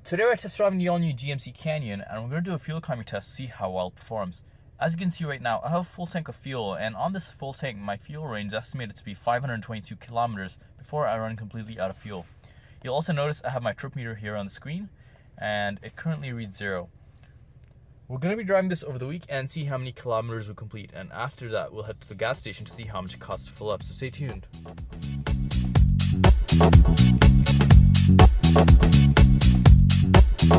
Today we're test driving the all-new GMC Canyon, and we're going to do a fuel economy test to see how well it performs. As you can see right now, I have a full tank of fuel, and on this full tank, my fuel range is estimated to be 522 kilometers before I run completely out of fuel. You'll also notice I have my trip meter here on the screen, and it currently reads 0. We're going to be driving this over the week and see how many kilometers we complete, and after that we'll head to the gas station to see how much it costs to fill up, so stay tuned. We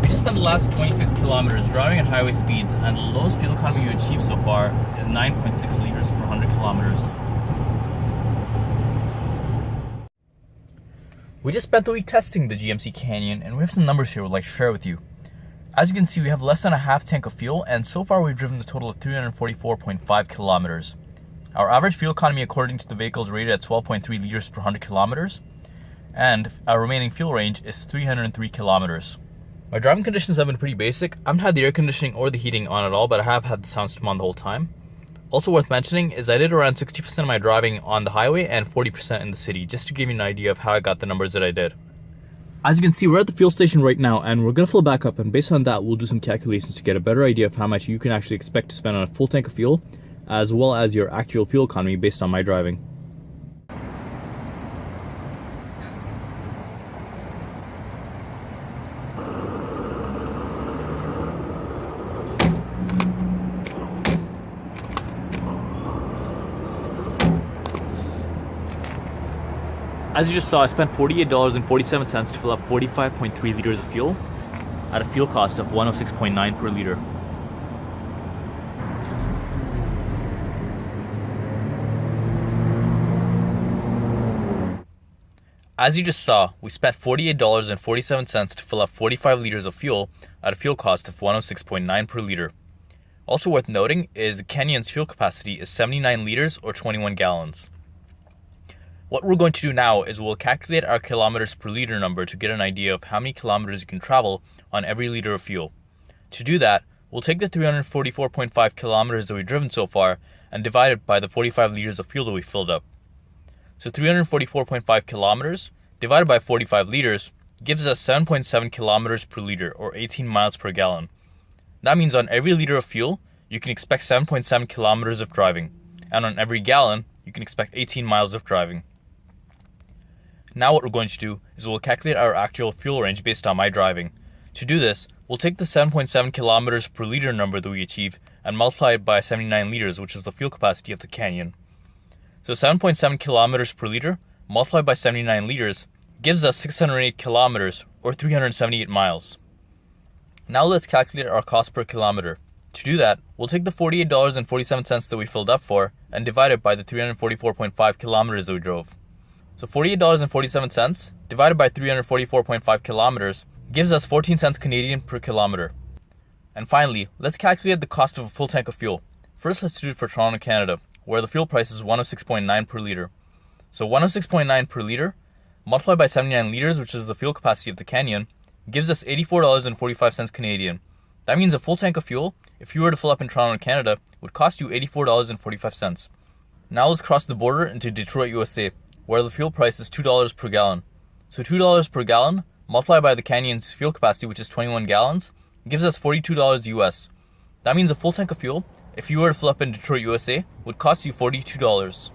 just spent the last 26 kilometers driving at highway speeds, and the lowest fuel economy we achieved so far is 9.6 liters per 100 kilometers. We just spent the week testing the GMC Canyon, and we have some numbers here we'd like to share with you. As you can see, we have less than a half tank of fuel, and so far we've driven a total of 344.5 kilometers. Our average fuel economy according to the vehicle is rated at 12.3 liters per 100 kilometers, and our remaining fuel range is 303 kilometers. My driving conditions have been pretty basic. I haven't had the air conditioning or the heating on at all, but I have had the sound system on the whole time. Also worth mentioning is I did around 60% of my driving on the highway and 40% in the city, just to give you an idea of how I got the numbers that I did. As you can see, we're at the fuel station right now, and we're going to fill back up, and based on that we'll do some calculations to get a better idea of how much you can actually expect to spend on a full tank of fuel, as well as your actual fuel economy based on my driving. As you just saw, I spent $48.47 to fill up 45.3 liters of fuel at a fuel cost of $106.9 per liter. As you just saw, we spent $48.47 to fill up 45 liters of fuel at a fuel cost of $106.9 per liter. Also worth noting is the Canyon's fuel capacity is 79 liters or 21 gallons. What we're going to do now is we'll calculate our kilometers per liter number to get an idea of how many kilometers you can travel on every liter of fuel. To do that, we'll take the 344.5 kilometers that we've driven so far and divide it by the 45 liters of fuel that we filled up. So 344.5 kilometers divided by 45 liters gives us 7.7 kilometers per liter or 18 miles per gallon. That means on every liter of fuel, you can expect 7.7 kilometers of driving, and on every gallon, you can expect 18 miles of driving. Now what we're going to do is we'll calculate our actual fuel range based on my driving. To do this, we'll take the 7.7 kilometers per liter number that we achieve and multiply it by 79 liters, which is the fuel capacity of the Canyon. So 7.7 kilometers per liter multiplied by 79 liters gives us 608 kilometers or 378 miles. Now let's calculate our cost per kilometer. To do that, we'll take the $48.47 that we filled up for and divide it by the 344.5 kilometers that we drove. So $48.47 divided by 344.5 kilometers gives us 14 cents Canadian per kilometer. And finally, let's calculate the cost of a full tank of fuel. First, let's do it for Toronto, Canada, where the fuel price is 106.9 per liter. So 106.9 per liter multiplied by 79 liters, which is the fuel capacity of the Canyon, gives us $84.45 Canadian. That means a full tank of fuel, if you were to fill up in Toronto, Canada, would cost you $84.45. Now let's cross the border into Detroit, USA, where the fuel price is $2 per gallon. So $2 per gallon multiplied by the Canyon's fuel capacity, which is 21 gallons, gives us $42 US. That means a full tank of fuel, if you were to fill up in Detroit, USA, would cost you $42.